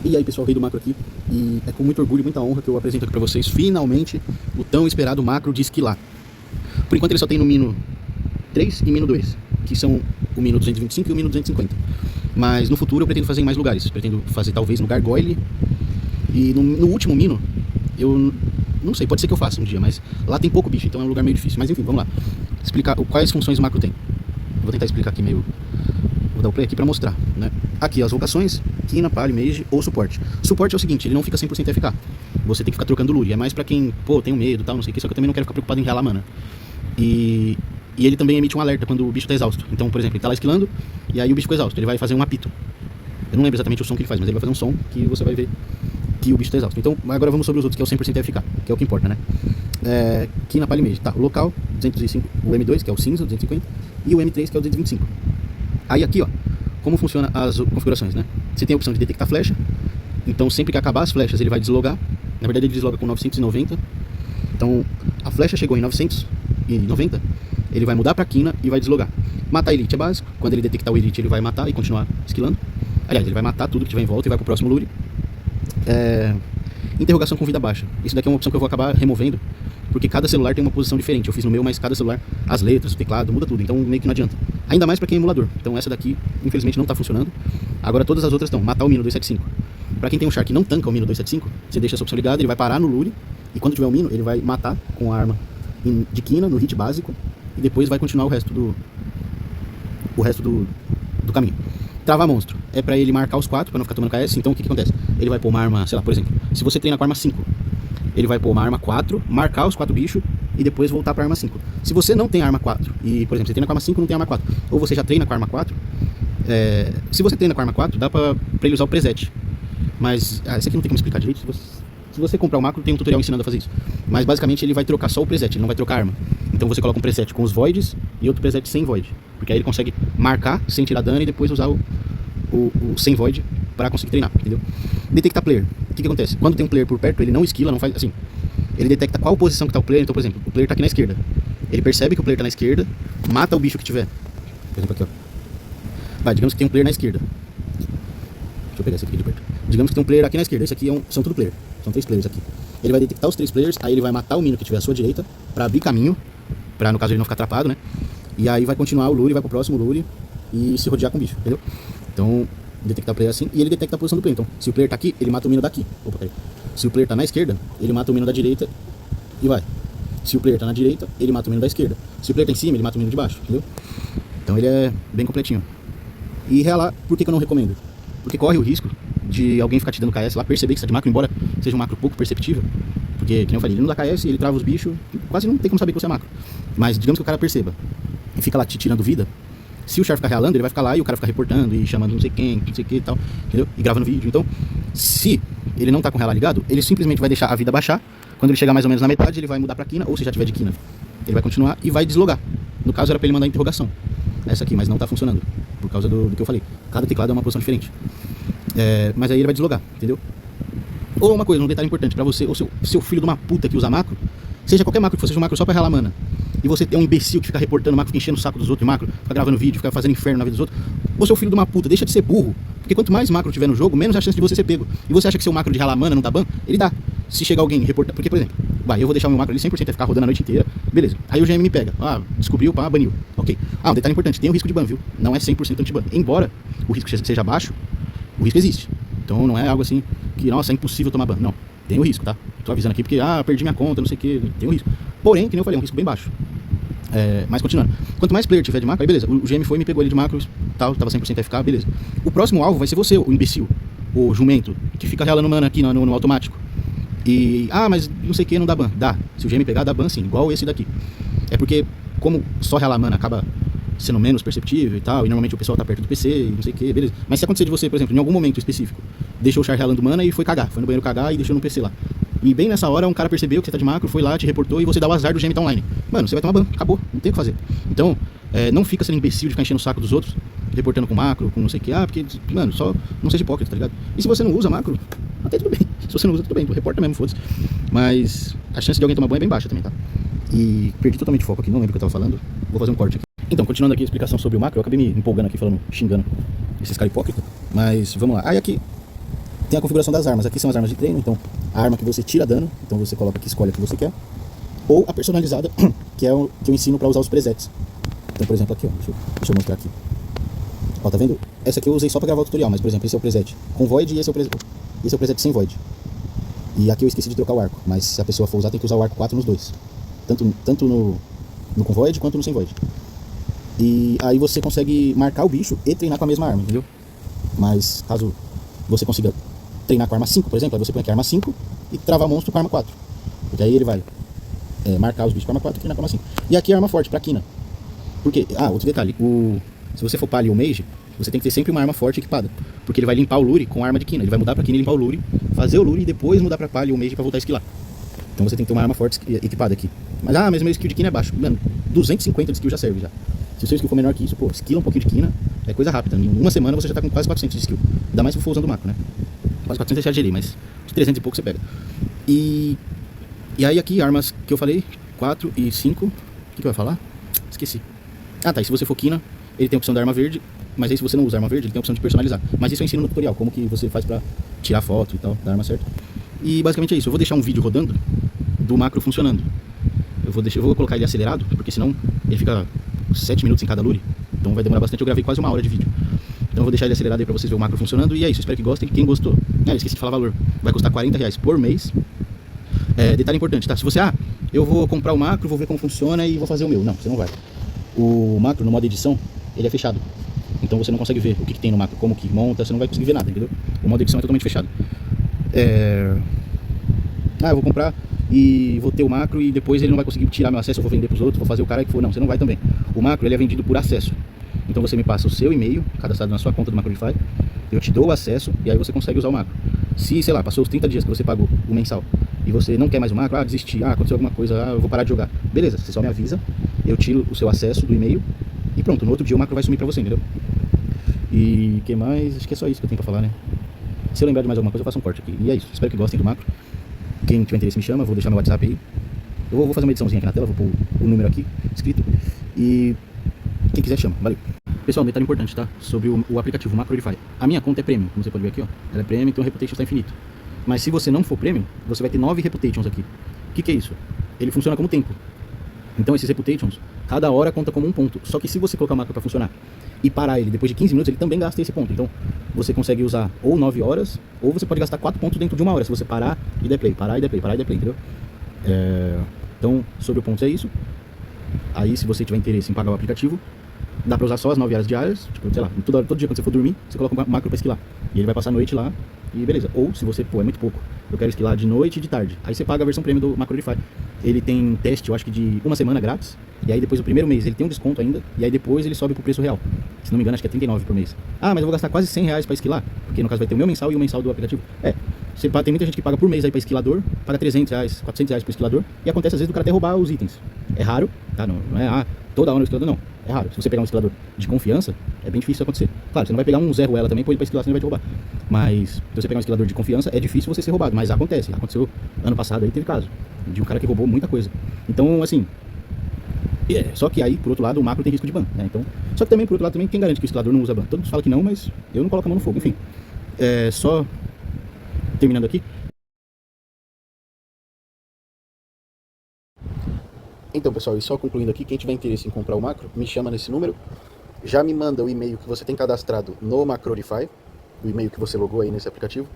E aí pessoal, Rei do Macro aqui, e é com muito orgulho e muita honra que eu apresento aqui pra vocês, finalmente, o tão esperado macro de esquilar. Por enquanto ele só tem no Mino 3 e Mino 2, que são o Mino 225 e o Mino 250. Mas no futuro eu pretendo fazer em mais lugares, pretendo fazer talvez no Gargoyle, e no último Mino, eu não sei, pode ser que eu faça um dia, mas lá tem pouco bicho, então é um lugar meio difícil. Mas enfim, vamos lá, explicar quais funções o macro tem. Vou tentar explicar aqui meio... Vou dar o play aqui pra mostrar, né? Aqui as vocações, quina, pali, mage ou suporte. Suporte é o seguinte, ele não fica 100% FK. Você tem que ficar trocando lure. É mais pra quem, pô, tem medo e tal, não sei o que. Só que eu também não quero ficar preocupado em relar mana. E ele também emite um alerta quando o bicho tá exausto. Então, por exemplo, ele tá lá esquilando e aí o bicho ficou exausto. Ele vai fazer um apito. Eu não lembro exatamente o som que ele faz, mas ele vai fazer um som que você vai ver que o bicho tá exausto. Então, agora vamos sobre os outros, que é o 100% FK, que é o que importa, né? Quina, pali, mage. Tá, o local, 205, o M2, que é o cinza, 250, e o M3, que é o 225. Aí aqui, ó, como funciona as configurações, né? Você tem a opção de detectar flecha. Então sempre que acabar as flechas ele vai deslogar. Na verdade ele desloga com 990. Então a flecha chegou em 990, ele vai mudar pra quina e vai deslogar. Matar elite é básico. Quando ele detectar o elite ele vai matar e continuar esquilando. Aliás, ele vai matar tudo que tiver em volta e vai pro próximo lure. Interrogação com vida baixa. Isso daqui é uma opção que eu vou acabar removendo, porque cada celular tem uma posição diferente. Eu fiz no meu, mas cada celular, as letras, o teclado, muda tudo. Então meio que não adianta. Ainda mais pra quem é emulador. Então essa daqui, infelizmente, não tá funcionando. Agora todas as outras estão. Matar o Mino 275. Pra quem tem um Char que não tanca o Mino 275, você deixa essa opção ligada, ele vai parar no lure. E quando tiver o Mino, ele vai matar com a arma de quina, no hit básico. E depois vai continuar o resto do caminho. Travar monstro. É pra ele marcar os 4, pra não ficar tomando KS. Então o que acontece? Ele vai pôr uma arma, sei lá, por exemplo, se você treina com a arma 5, ele vai pôr uma arma 4, marcar os 4 bichos e depois voltar pra arma 5. Se você não tem arma 4 e, por exemplo, você treina com a arma 5 e não tem arma 4, ou você já treina com a arma 4, se você treina com a arma 4, dá pra ele usar o preset. Mas, esse aqui não tem como explicar direito. Se você comprar o macro, tem um tutorial ensinando a fazer isso. Mas basicamente ele vai trocar só o preset, ele não vai trocar a arma. Então você coloca um preset com os voids e outro preset sem void. Porque aí ele consegue marcar sem tirar dano e depois usar o sem void pra conseguir treinar, entendeu? Detectar player. O que acontece? Quando tem um player por perto, ele não esquila, não faz assim. Ele detecta qual posição que tá o player. Então, por exemplo, o player tá aqui na esquerda. Ele percebe que o player tá na esquerda, mata o bicho que tiver. Por exemplo, aqui, ó. Vai, digamos que tem um player na esquerda. Deixa eu pegar esse aqui de perto. Digamos que tem um player aqui na esquerda. Esse aqui são tudo player. São 3 players aqui. Ele vai detectar os 3 players, aí ele vai matar o Mino que tiver à sua direita, pra abrir caminho, pra no caso ele não ficar atrapado, né? E aí vai continuar o lure, vai pro próximo lure e se rodear com o bicho, entendeu? Então, detectar o player assim, e ele detecta a posição do player. Então, se o player tá aqui, ele mata o Mino daqui. Opa, peraí. Se o player tá na esquerda, ele mata o Mino da direita e vai. Se o player tá na direita, ele mata o Mino da esquerda. Se o player tá em cima, ele mata o Mino de baixo, entendeu? Então ele é bem completinho. E relar, por que eu não recomendo? Porque corre o risco de alguém ficar te dando KS lá, perceber que você tá de macro, embora seja um macro pouco perceptível. Porque, como eu falei, ele não dá KS, ele trava os bichos, quase não tem como saber que você é macro. Mas digamos que o cara perceba e fica lá te tirando vida. Se o Char ficar realando, ele vai ficar lá e o cara fica reportando e chamando não sei quem, não sei o que e tal, entendeu? E gravando vídeo. Então, se ele não tá com o relar ligado, ele simplesmente vai deixar a vida baixar. Quando ele chegar mais ou menos na metade, ele vai mudar pra quina, ou se já tiver de quina, ele vai continuar e vai deslogar. No caso era pra ele mandar interrogação. Essa aqui, mas não tá funcionando, por causa do que eu falei. Cada teclado é uma posição diferente. Mas aí ele vai deslogar, entendeu? Ou uma coisa, um detalhe importante pra você, ou seu filho de uma puta que usa macro, seja qualquer macro que for, seja um macro só pra relar mana, e você tem um imbecil que fica reportando macro, fica enchendo o saco dos outros de macro, fica gravando vídeo, fica fazendo inferno na vida dos outros, ou seu filho de uma puta, deixa de ser burro, porque quanto mais macro tiver no jogo, menos a chance de você ser pego. E você acha que seu macro de relar mana não dá ban? Ele dá. Se chegar alguém reportar, porque por exemplo, eu vou deixar o meu macro ali 100% ficar rodando a noite inteira, beleza. Aí o GM me pega, descobriu, baniu, ok. Um detalhe importante, tem o risco de ban, viu? Não é 100% anti-ban. Embora o risco seja baixo, o risco existe. Então não é algo assim que, nossa, é impossível tomar ban. Não, tem o risco, tá? Tô avisando aqui porque, perdi minha conta, não sei o que, tem o risco. Porém, que nem eu falei, é um risco bem baixo. Mas continuando, quanto mais player tiver de macro, aí beleza, o GM foi e me pegou ele de macro, tal, tava 100% FK, beleza. O próximo alvo vai ser você, o imbecil, o jumento, que fica relando mana aqui no automático. E, mas não sei o que, não dá ban. Dá, se o GM pegar, dá ban sim, igual esse daqui. É porque, como só relar mana acaba sendo menos perceptível e tal, e normalmente o pessoal tá perto do PC e não sei o que, beleza. Mas se acontecer de você, por exemplo, em algum momento específico, deixou o Char relando mana e foi cagar, foi no banheiro cagar e deixou no PC lá. E bem nessa hora um cara percebeu que você tá de macro, foi lá, te reportou e você dá o azar do GM tá online. Mano, você vai tomar ban, acabou, não tem o que fazer. Então, não fica sendo imbecil de ficar enchendo o saco dos outros, reportando com macro, com não sei o que, porque, mano, só não seja hipócrita, tá ligado? E se você não usa macro, até tudo bem. Se você não usa, tudo bem, tu reporta mesmo, foda-se. Mas a chance de alguém tomar ban é bem baixa também, tá? E perdi totalmente o foco aqui, não lembro o que eu tava falando. Vou fazer um corte aqui. Então, continuando aqui a explicação sobre o macro, eu acabei me empolgando aqui falando, xingando esses caras hipócritas. Mas vamos lá. Aí aqui Tem a configuração das armas. Aqui são as armas de treino, então a arma que você tira dano, então você coloca aqui, escolhe a que você quer. Ou a personalizada, que é o que eu ensino para usar os presets. Então, por exemplo, aqui, ó, deixa eu mostrar aqui. Ó, tá vendo? Essa aqui eu usei só pra gravar o tutorial, mas, por exemplo, esse é o preset com Void e esse é o preset sem Void. E aqui eu esqueci de trocar o arco, mas se a pessoa for usar, tem que usar o arco 4 nos dois. Tanto no com Void quanto no sem Void. E aí você consegue marcar o bicho e treinar com a mesma arma, entendeu? Mas caso você consiga treinar com a arma 5, por exemplo, aí você põe aqui a arma 5 e trava monstro com a arma 4. Porque aí ele vai marcar os bichos com a arma 4 e treinar com a arma 5. E aqui a arma forte, pra Quina. Porque, outro detalhe, se você for Pali ou Mage, você tem que ter sempre uma arma forte equipada. Porque ele vai limpar o Lure com a arma de Quina. Ele vai mudar pra Quina e limpar o Lure, fazer o Lure e depois mudar pra Pali ou Mage pra voltar a esquilar. Então você tem que ter uma arma forte equipada aqui. Mas meu skill de Quina é baixo. Mano, 250 de skill já serve já. Se o seu skill for menor que isso, pô, esquila um pouquinho de Quina, é coisa rápida. Em uma semana você já tá com quase 400 de skill. Ainda mais se for usando o macro, né? Quase 400 eu exagerei, mas de 300 e pouco você pega. E aí aqui, armas que eu falei, 4 e 5. O que eu ia falar? Esqueci. Ah, tá. E se você for Quina, ele tem a opção da arma verde. Mas aí se você não usa arma verde, ele tem a opção de personalizar. Mas isso eu ensino no tutorial, como que você faz pra tirar foto e tal, da arma certa. E basicamente é isso. Eu vou deixar um vídeo rodando do macro funcionando. Eu vou colocar ele acelerado, porque senão ele fica 7 minutos em cada lure. Então vai demorar bastante. Eu gravei quase 1 hora de vídeo. Então eu vou deixar ele acelerado aí pra vocês verem o macro funcionando. E é isso, espero que gostem. Quem gostou, esqueci de falar valor. Vai custar R$40 por mês. Detalhe importante, tá? Se você, eu vou comprar o macro, vou ver como funciona e vou fazer o meu. Não, você não vai. O macro, no modo edição, ele é fechado. Então você não consegue ver o que tem no macro, como que monta, você não vai conseguir ver nada, entendeu? O modo edição é totalmente fechado. Eu vou comprar e vou ter o macro e depois ele não vai conseguir tirar meu acesso, eu vou vender pros outros, vou fazer o cara que for. Não, você não vai também. O macro, ele é vendido por acesso. Então você me passa o seu e-mail, cadastrado na sua conta do Macrolify, eu te dou o acesso e aí você consegue usar o macro. Se, sei lá, passou os 30 dias que você pagou o mensal e você não quer mais o macro, desisti, aconteceu alguma coisa, eu vou parar de jogar. Beleza, você só me avisa, eu tiro o seu acesso do e-mail e pronto, no outro dia o macro vai sumir pra você, entendeu? E que mais? Acho que é só isso que eu tenho pra falar, né? Se eu lembrar de mais alguma coisa, eu faço um corte aqui. E é isso, espero que gostem do macro. Quem tiver interesse me chama, vou deixar meu WhatsApp aí. Eu vou fazer uma ediçãozinha aqui na tela, vou pôr o número aqui, escrito. E quem quiser chama, valeu. Pessoal, um detalhe importante, tá? Sobre o aplicativo Macrolify. A minha conta é Premium, como você pode ver aqui, ó. Ela é Premium, então o Reputation está infinito. Mas se você não for Premium, você vai ter 9 Reputations aqui. O que é isso? Ele funciona como tempo. Então esses Reputations, cada hora conta como um ponto. Só que se você colocar o macro para funcionar e parar ele depois de 15 minutos, ele também gasta esse ponto. Então você consegue usar ou 9 horas, ou você pode gastar 4 pontos dentro de 1 hora, se você parar e der play, parar e der play, parar e der play, entendeu? Então, sobre o ponto é isso. Aí se você tiver interesse em pagar o aplicativo, dá pra usar só as 9 horas diárias, tipo, sei lá, todo dia quando você for dormir, você coloca o macro pra esquilar. E ele vai passar a noite lá e beleza. Ou se você, é muito pouco, eu quero esquilar de noite e de tarde. Aí você paga a versão premium do Macrolify. Ele tem teste, eu acho que de 1 semana grátis. E aí depois o primeiro mês ele tem um desconto ainda. E aí depois ele sobe pro preço real. Se não me engano, acho que é 39 por mês. Mas eu vou gastar quase R$100 pra esquilar. Porque no caso vai ter o meu mensal e o mensal do aplicativo. Tem muita gente que paga por mês aí pra esquilador, paga R$300, R$400 pro esquilador. E acontece às vezes do cara até roubar os itens. É raro, tá? Não é toda hora no esquilador, não. É raro. Se você pegar um esquilador de confiança, é bem difícil isso acontecer. Claro, você não vai pegar um Zé Ruela também, pôr ele pra esquilar, senão ele vai te roubar. Mas se você pegar um esquilador de confiança, é difícil você ser roubado. Mas acontece. Aconteceu ano passado aí, teve caso de um cara que roubou muita coisa. Então, assim, só que aí, por outro lado, o macro tem risco de ban, né? Então, só que também, por outro lado, também quem garante que o esquilador não usa ban? Todos falam que não, mas eu não coloco a mão no fogo. Enfim, só terminando aqui. Então, pessoal, e só concluindo aqui, quem tiver interesse em comprar o macro, me chama nesse número. Já me manda o e-mail que você tem cadastrado no Macrolify, o e-mail que você logou aí nesse aplicativo.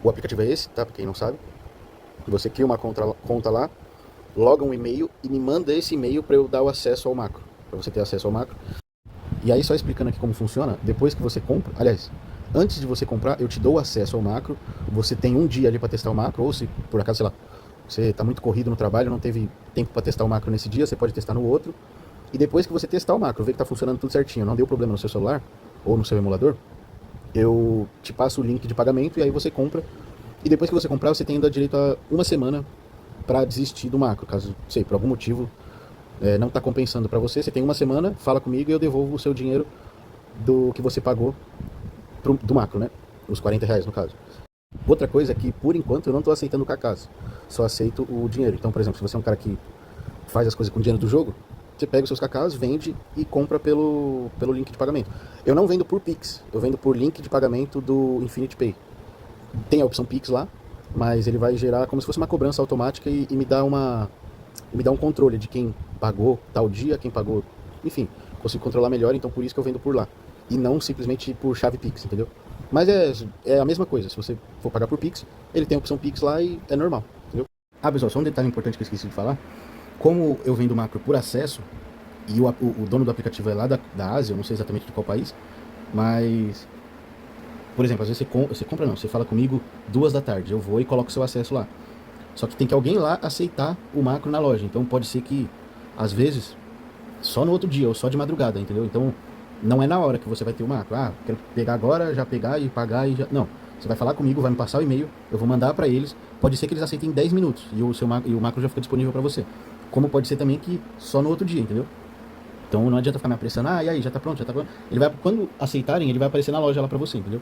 O aplicativo é esse, tá? Pra quem não sabe. Você cria uma conta lá, loga um e-mail e me manda esse e-mail para eu dar o acesso ao macro, para você ter acesso ao macro. E aí, só explicando aqui como funciona, depois que você compra, aliás, antes de você comprar, eu te dou acesso ao macro. Você tem um dia ali para testar o macro, ou se por acaso, sei lá, você está muito corrido no trabalho, não teve tempo para testar o macro nesse dia, você pode testar no outro. E depois que você testar o macro, ver que está funcionando tudo certinho, não deu problema no seu celular ou no seu emulador, eu te passo o link de pagamento e aí você compra. E depois que você comprar, você tem ainda direito a 1 semana para desistir do macro. Caso, sei, por algum motivo não está compensando para você, você tem 1 semana, fala comigo e eu devolvo o seu dinheiro do que você pagou do macro, né? Os R$40 no caso. Outra coisa é que, por enquanto, eu não estou aceitando o Cacaz, só aceito o dinheiro. Então, por exemplo, se você é um cara que faz as coisas com dinheiro do jogo, você pega os seus Cacás, vende e compra pelo link de pagamento. Eu não vendo por Pix, eu vendo por link de pagamento do Infinity Pay. Tem a opção Pix lá, mas ele vai gerar como se fosse uma cobrança automática e me dá um controle de quem pagou tal dia, quem pagou, enfim, consigo controlar melhor, então por isso que eu vendo por lá. E não simplesmente por chave Pix, entendeu? Mas é a mesma coisa, se você for pagar por Pix, ele tem a opção Pix lá e é normal, entendeu? Ah, pessoal, só um detalhe importante que eu esqueci de falar. Como eu vendo macro por acesso, e o dono do aplicativo é lá da Ásia, eu não sei exatamente de qual país, mas, por exemplo, às vezes você compra não, você fala comigo 2 da tarde, eu vou e coloco seu acesso lá. Só que tem que alguém lá aceitar o macro na loja, então pode ser que, às vezes, só no outro dia ou só de madrugada, entendeu? Então, não é na hora que você vai ter o macro. Ah, quero pegar agora, já pegar e pagar e já... Não, você vai falar comigo, vai me passar o e-mail, eu vou mandar para eles, pode ser que eles aceitem em 10 minutos e o macro já fica disponível para você. Como pode ser também que só no outro dia, entendeu? Então não adianta ficar me apressando, e aí, já tá pronto, já tá pronto. Ele vai, quando aceitarem, ele vai aparecer na loja lá pra você, entendeu?